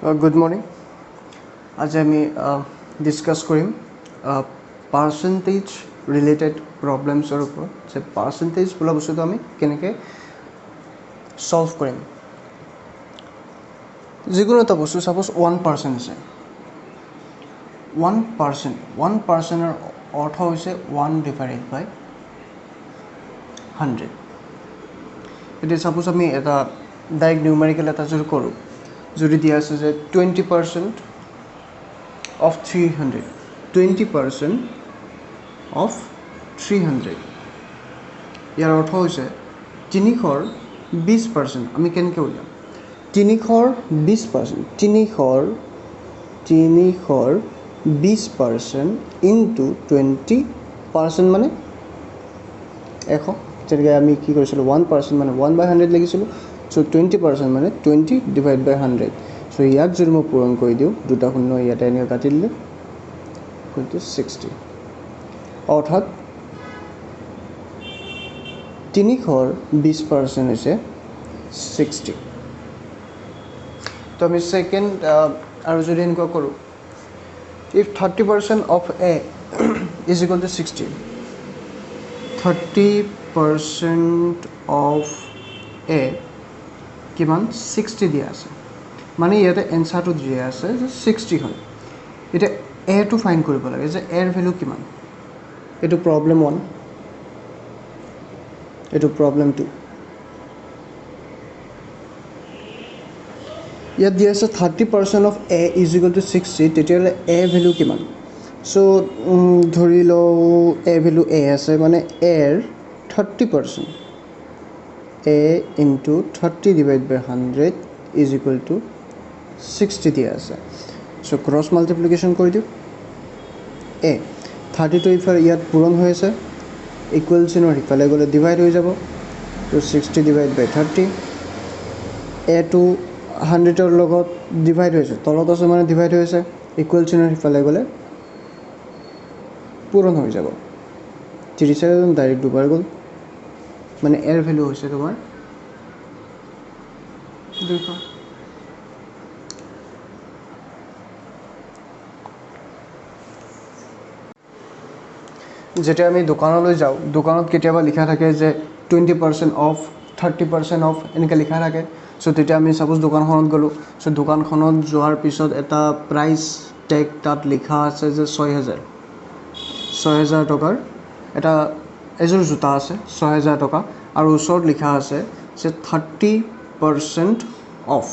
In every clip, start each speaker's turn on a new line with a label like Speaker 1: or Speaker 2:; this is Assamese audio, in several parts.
Speaker 1: Good morning. आज আমি ডিসকাস কৰিম পাৰ্চেণ্টেজ ৰিলেটেড প্ৰব্লেমছৰ ওপৰত যে পাৰ্চেণ্টেজ বোলা বস্তুটো আমি কেনেকৈ সলভ কৰিম। যিকোনো এটা বস্তু সাপোজ 1% আছে, 1%ৰ অৰ্থ হৈছে 1/100। এতিয়া সাপোজ আমি এটা ডাইৰেক্ট নিউমেৰিকেল এটা যদি কৰোঁ, যদি দিয়া আছে যে 20% of 300, 20% of 300, ইয়াৰ অৰ্থ হৈছে 320%। আমি কেনেকৈ উলিয়াম 320%, 320% ইনটু 20% মানে 100। যেনেকৈ আমি কি কৰিছিলোঁ 1% মানে 1/100 লিখিছিলোঁ, চ' 20% মানে 20/100। চ' ইয়াক যদি মই পূৰণ কৰি দিওঁ, দুটা শূন্য ইয়াতে এনেকৈ কাটি দিলে হয়তো 60, অৰ্থাৎ 320% হৈছে 60। তো আমি ছেকেণ্ড আৰু যদি এনেকুৱা কৰোঁ, if 30% of A is equal to 60, 30% of A কিমান 60 দিয়া আছে, মানে ইয়াতে এনচাৰটো দিয়া আছে যে 60 হয়। এতিয়া এটো ফাইন কৰিব লাগে যে এৰ ভেলু কিমান। এইটো প্ৰব্লেম 1, এইটো প্ৰব্লেম 2। ইয়াত দিয়া আছে 30% of A is equal to 60, তেতিয়াহ'লে এ ভেলু কিমান। চ' ধৰি লওঁ এ ভেলু এ আছে, মানে এৰ 30%, এ ইনটু 30/100 ইজ ইকুৱেল টু 60 দিয়া আছে। চ' ক্ৰছ মাল্টিপ্লিকেশ্যন কৰি দিওঁ। এ 30টো ইফালে ইয়াত পূৰণ হৈ আছে, ইকুৱেল চিনৰ সিফালে গ'লে ডিভাইড হৈ যাব, তো 60/30। এটো 100ৰ লগত ডিভাইড হৈছে, তলত আছে মানে ডিভাইড হৈ আছে, ইকুৱেল চিনৰ সিফালে গ'লে পূৰণ হৈ যাব। 30 ডাইৰেক্ট দুবাৰ গ'ল, মানে এৰ ভেলু হৈছে তোমাৰ 200। যেতিয়া আমি দোকানলৈ যাওঁ, দোকানত কেতিয়াবা লিখা থাকে যে 20% অফ, 30% অফ এনেকৈ লিখা থাকে। চ' তেতিয়া আমি চাপ'জ দোকানখনত গ'লোঁ, চ' দোকানখনত যোৱাৰ পিছত এটা প্ৰাইচ টেগ তাত লিখা আছে যে 6,000 টকাৰ এটা এযোৰ জোতা আছে, 6,000 টকা, আৰু ওচৰত লিখা আছে যে 30% অফ,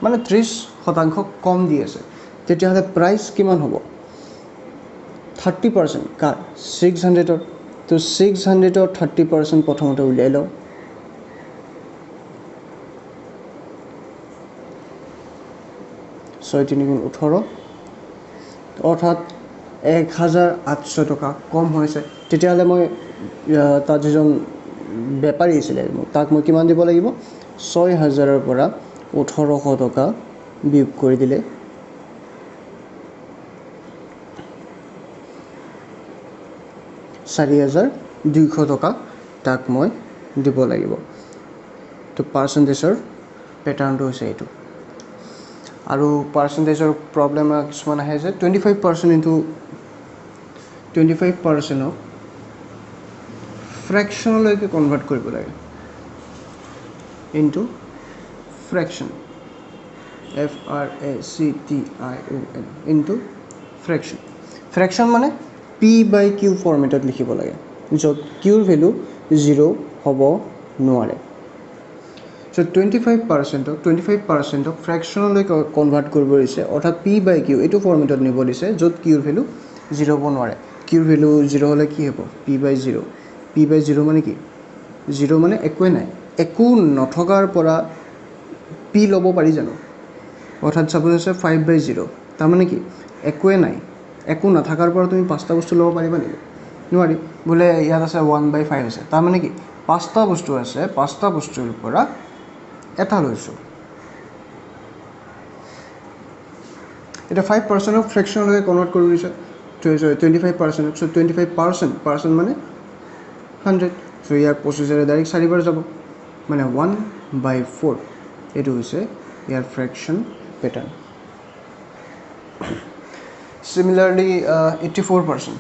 Speaker 1: মানে 30% কম দি আছে। তেতিয়াহ'লে প্ৰাইচ কিমান হ'ব 30% কাৰ 600ৰ। তো 600ৰ 30% প্ৰথমতে উলিয়াই লওঁ। ছয় 3 গুণ 18, অৰ্থাৎ 1,800 টকা কম হৈছে। তেতিয়াহ'লে মই তাত যিজন বেপাৰী আছিলে তাক মই কিমান দিব লাগিব, 6,000ৰ পৰা 1,800 টকা বিয়োগ কৰি দিলে 4,200 টকা তাক মই দিব লাগিব। তো পাৰ্চেণ্টেজৰ পেটাৰ্ণটো হৈছে এইটো। আৰু পাৰ্চেণ্টেজৰ প্ৰব্লেম কিছুমান আহে যে 25% ইনটু 25%ক ফ্ৰেকশ্যনলৈকে কনভাৰ্ট কৰিব লাগে, into fraction, FRACTION, into fraction. Fraction মানে P/Q ফৰ্মেটত লিখিব লাগে, য'ত কিউৰ ভেলু 0 হ'ব নোৱাৰে। চ' 25%ক ফ্ৰেকশ্যনলৈ কনভাৰ্ট কৰিব দিছে, অৰ্থাৎ P/Q এইটো ফৰ্মেটত নিব দিছে য'ত কিউৰ ভেলু 0 হ'ব নোৱাৰে। কিউৰ ভেলু 0 হ'লে কি হ'ব, P/0। P/0 মানে কি, 0 মানে একোৱে নাই, একো নথকাৰ পৰা P ল'ব পাৰি জানো। অৰ্থাৎ চাপ'জ আছে 5/0, তাৰমানে কি একোৱে নাই, একো নাথাকাৰ পৰা তুমি 5টা বস্তু ল'ব পাৰিবা নেকি, নোৱাৰি। বোলে ইয়াত আছে 1/5 আছে, তাৰমানে কি 5টা বস্তু আছে, 5টা বস্তুৰ পৰা এটা লৈছোঁ। এতিয়া 5%ক ফ্ৰেকশ্যনলৈকে কনভাৰ্ট কৰিব দিছে, 25%। চ' 25% মানে 100। চ' ইয়াক 25ৰে ডাইৰেক্ট 4 বাৰ যাব, মানে 1/4। এইটো হৈছে ইয়াৰ ফ্ৰেকশ্যন পেটাৰ্ণ সিমিলাৰলি 84%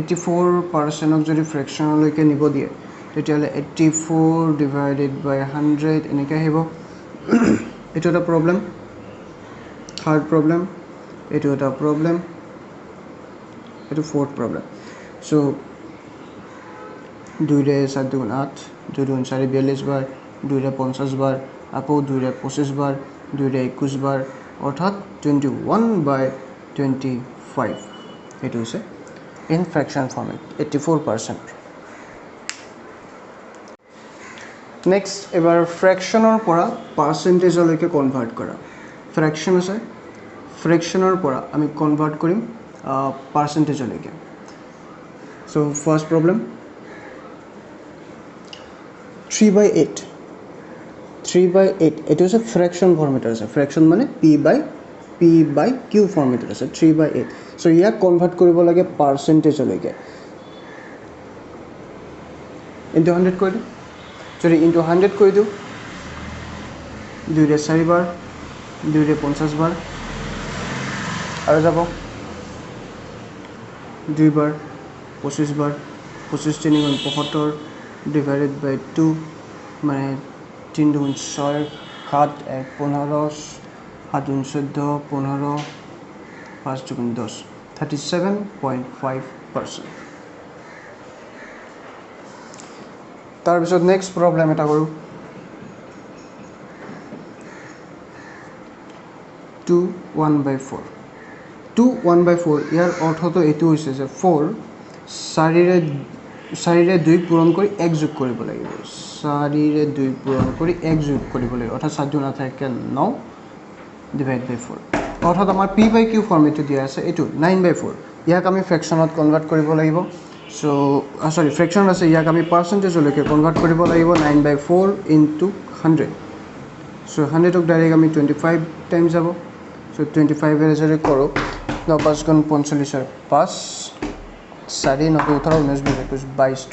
Speaker 1: 84%ক যদি ফ্ৰেকশ্যনলৈকে নিব দিয়ে তেতিয়াহ'লে 84 ডিভাইডেড বাই 100 এনেকৈ আহিব এইটো এটা প্ৰব্লেম থাৰ্ড প্ৰব্লেম এইটো এটা প্ৰব্লেম এইটো ফ'ৰ্থ প্ৰব্লেম চ' 2 ৰে 7 দুগুণ 8 2 দুগুণ 4 42 বাৰ 2 ৰে 50 বাৰ আকৌ 2 ৰে 25 বাৰ 2 ৰে 21 বাৰ অৰ্থাৎ 21/25 এইটো হৈছে ইন ফ্ৰেকশ্যন ফৰ্মেট 84%। নেক্সট এবাৰ ফ্ৰেকশ্যনৰ পৰা পাৰ্চেণ্টেজলৈকে কনভাৰ্ট কৰা ফ্ৰেকশ্যন আছে ফ্ৰেকশ্যনৰ পৰা আমি কনভাৰ্ট কৰিম পাৰ্চেণ্টেজলৈকে চ' ফাৰ্ষ্ট প্ৰব্লেম 3/8 এইটো হৈছে ফ্ৰেকশ্যন ফৰ্মেটত আছে ফ্ৰেকশ্যন মানে p/q ফৰ্মেটত আছে 3/8 চ' ইয়াক কনভাৰ্ট কৰিব লাগে পাৰ্চেণ্টেজলৈকে ইনটু 100 কৰি দিওঁ যদি ইনটু 100 কৰি দিওঁ 2 ৰে 4 বাৰ 2 ৰে 50 বাৰ আৰু যাব 2 বাৰ 25 বাৰ 25 3 গুণ 75 ডিভাইডেড বাই 2 মানে 3 দুগুণ 6 7 1 15 7 দুগুণ 14 15 5 দুগুণ 10 37.5%। তাৰপিছত নেক্সট প্ৰব্লেম এটা কৰোঁ 2 1/4 2 1/4 ইয়াৰ অৰ্থটো এইটো হৈছে যে 4 4ৰে 2 পূৰণ কৰি 1 যোগ কৰিব লাগিব 4ৰে 2 পূৰণ কৰি 1 যোগ কৰিব লাগিব অৰ্থাৎ 7 দুগুণ 8 9 ডিভাইড বাই 4 অৰ্থাৎ আমাৰ p/q ফৰ্মেটটো দিয়া আছে এইটো 9/4 ইয়াক আমি ফ্ৰেকশ্যনত কনভাৰ্ট কৰিব লাগিব চ' ফ্ৰেকশ্যন আছে ইয়াক আমি পাৰ্চেণ্টেজলৈকে কনভাৰ্ট কৰিব লাগিব 9/4 ইনটু 100 চ' 100ক ডাইৰেক্ট আমি 25 টাইম যাব চ' 25 যদি কৰোঁ 9 5 গুণ 45 5 4 9 18 19 20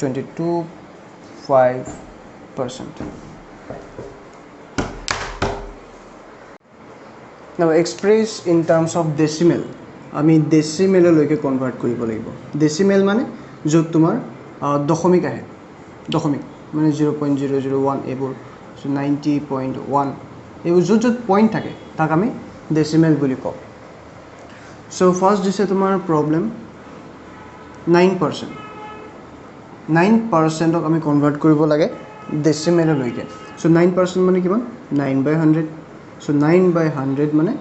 Speaker 1: 22 22.5%। Now express in terms of decimal আমি ডেচিমেললৈকে কনভাৰ্ট কৰিব লাগিব ডেচিমেল মানে য'ত তোমাৰ দশমিক আহে দশমিক মানে 0.001 এইবোৰ 90.1 এইবোৰ য'ত য'ত পইণ্ট থাকে তাক আমি ডেচিমেল বুলি কওঁ চ' ফাৰ্ষ্ট দিছে তোমাৰ প্ৰব্লেম 9%। 9%ক আমি কনভাৰ্ট কৰিব লাগে ডেচিমেললৈকে চ' 9% মানে কিমান 9/100 চ' 9/100 মানে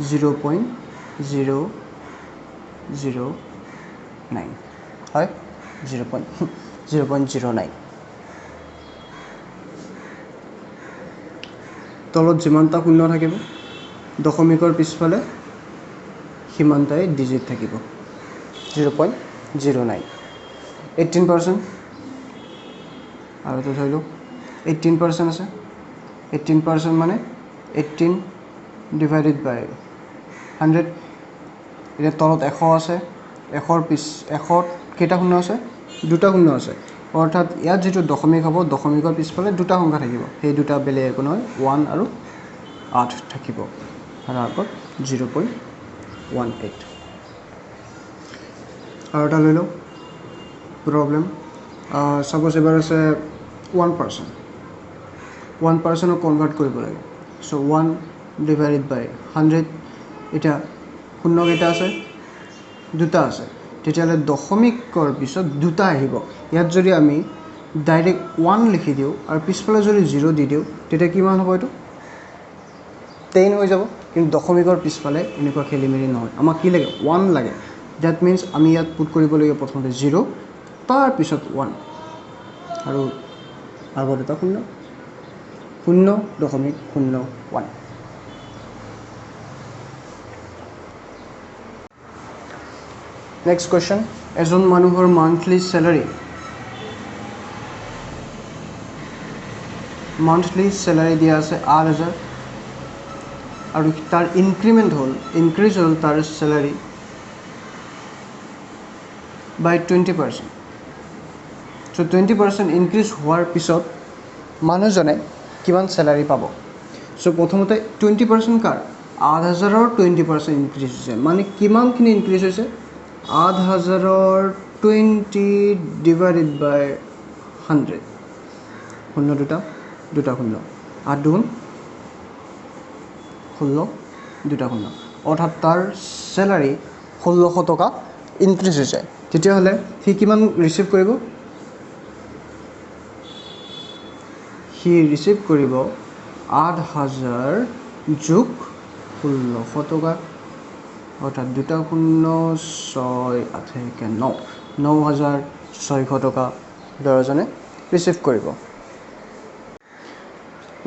Speaker 1: 0.009 হয় 0.09 তলত যিমানটা শূন্য থাকিব দশমিকৰ পিছফালে সিমানটাই ডিজিট থাকিব 0.09 18% আৰু এইটো ধৰি লওক 18% আছে 18% মানে 18 ডিভাইডেড বাই 100 এতিয়া তলত 100 আছে 100 কেইটা শূন্য আছে দুটা শূন্য আছে অৰ্থাৎ ইয়াত যিটো দশমিক হ'ব দশমিকৰ পিছফালে দুটা সংখ্যা থাকিব সেই দুটা বেলেগ একো নহয় 1 আৰু 8 থাকিব আৰু আগত 0.18 আৰু এটা লৈ লওঁ প্ৰব্লেম ছাপ'জ এবাৰ আছে 1%ক কনভাৰ্ট কৰিব লাগে চ' 1 ডিভাইডেড বাই 100 এতিয়া শূন্য কেইটা আছে দুটা আছে তেতিয়াহ'লে দশমিকৰ পিছত দুটা আহিব ইয়াত যদি আমি ডাইৰেক্ট 1 লিখি দিওঁ আৰু পিছফালে যদি 0 দি দিওঁ তেতিয়া কিমান হ'ব এইটো 10 হৈ যাব কিন্তু দশমিকৰ পিছফালে এনেকুৱা খেলি মেলি নহয় আমাক কি লাগে 1 লাগে ডেট মিনছ আমি ইয়াত পুট কৰিব লাগিব প্ৰথমতে 0 তাৰপিছত 1 আৰু আগত এটা 0.01 নেক্সট কুৱেশ্যন এজন মানুহৰ মান্থলি চেলাৰী দিয়া আছে 8,000 আৰু তাৰ ইনক্ৰিজ হ'ল তাৰ চেলাৰী by 20%. So 20% ইনক্ৰিজ হোৱাৰ পিছত মানুহজনে কিমান চেলাৰী পাব। চ' প্ৰথমতে 20% কাৰ 8,000ৰ 20% ইনক্ৰিজ হৈছে, মানে কিমানখিনি ইনক্ৰিজ হৈছে 8,000ৰ 20 ডিভাইডেড বাই 100, শূন্য দুটা শূন্য, 8 দুগুণ 16, দুটা শূন্য, অৰ্থাৎ তাৰ চেলাৰী 1,600 টকা ইনক্ৰিজ হৈছে। তেতিয়াহ'লে সি কিমান ৰিচিভ কৰিব, সি ৰিচিভ কৰিব 8,000 যোগ 1,600 টকা, অৰ্থাৎ দুটা শূন্য 6 8 9, 9,600 টকা ল'ৰাজনে ৰিচিভ কৰিব।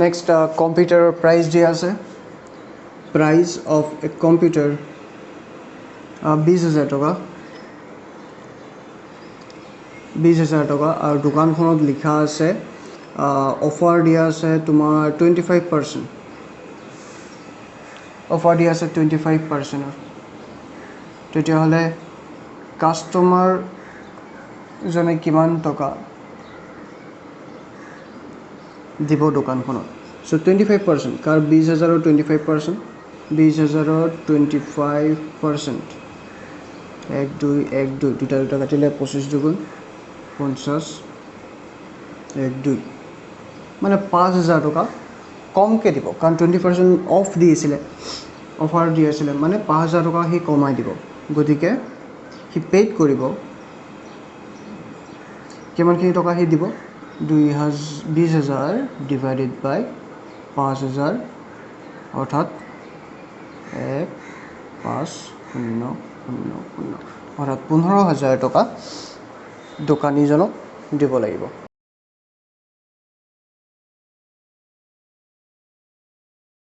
Speaker 1: নেক্সট কম্পিউটাৰৰ প্ৰাইচ দিয়া আছে। প্ৰাইচ অফ এ কম্পিউটাৰ 20,000 টকা, 20,000 টকা, আৰু দোকানখনত লিখা আছে অফাৰ দিয়া আছে তোমাৰ 25%, অফাৰ দিয়া আছে 25%। তেতিয়াহ'লে কাষ্টমাৰজনে কিমান টকা দিব দোকানখনত। চ' 25%, কাৰ 20,000ৰ 25%, 20,000ৰ 25%, 1 2 1 2, দুটা কাটিলে 25 দুগুণ 50, 1 2, মানে 5,000 টকা কমকৈ দিব, কাৰণ 20% অফ দিছিলে, অফাৰ দি আছিলে, মানে 5,000 টকা সি কমাই দিব। গতিকে সি পেইড কৰিব, কিমানখিনি টকা সি দিব 20,000 ডিভাইডেড বাই 5,000, অৰ্থাৎ 1,5,0,0,0, অৰ্থাৎ 15,000 টকা দোকানীজনক দিব লাগিব।